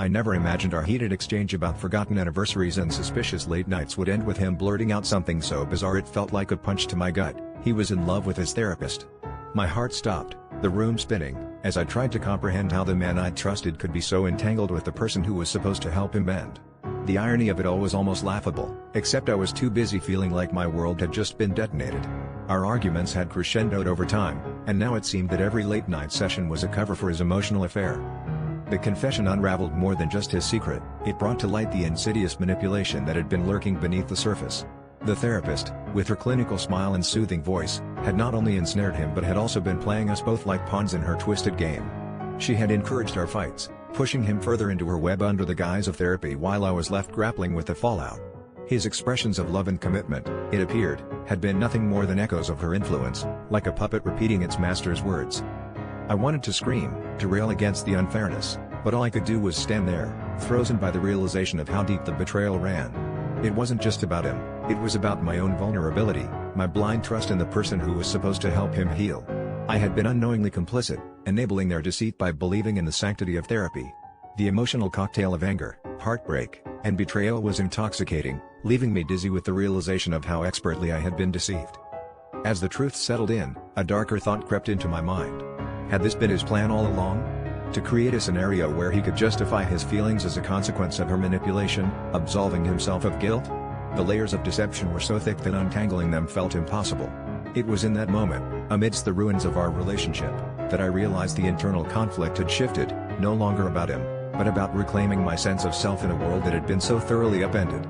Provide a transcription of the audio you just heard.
I never imagined our heated exchange about forgotten anniversaries and suspicious late nights would end with him blurting out something so bizarre it felt like a punch to my gut. He was in love with his therapist. My heart stopped, the room spinning, as I tried to comprehend how the man I'd trusted could be so entangled with the person who was supposed to help him mend. The irony of it all was almost laughable, except I was too busy feeling like my world had just been detonated. Our arguments had crescendoed over time, and now it seemed that every late-night session was a cover for his emotional affair. The confession unraveled more than just his secret, it brought to light the insidious manipulation that had been lurking beneath the surface. The therapist, with her clinical smile and soothing voice, had not only ensnared him but had also been playing us both like pawns in her twisted game. She had encouraged our fights, pushing him further into her web under the guise of therapy while I was left grappling with the fallout. His expressions of love and commitment, it appeared, had been nothing more than echoes of her influence, like a puppet repeating its master's words. I wanted to scream, to rail against the unfairness, but all I could do was stand there, frozen by the realization of how deep the betrayal ran. It wasn't just about him, it was about my own vulnerability, my blind trust in the person who was supposed to help him heal. I had been unknowingly complicit, enabling their deceit by believing in the sanctity of therapy. The emotional cocktail of anger, heartbreak, and betrayal was intoxicating, leaving me dizzy with the realization of how expertly I had been deceived. As the truth settled in, a darker thought crept into my mind. Had this been his plan all along? To create a scenario where he could justify his feelings as a consequence of her manipulation, absolving himself of guilt? The layers of deception were so thick that untangling them felt impossible. It was in that moment, amidst the ruins of our relationship, that I realized the internal conflict had shifted, no longer about him, but about reclaiming my sense of self in a world that had been so thoroughly upended.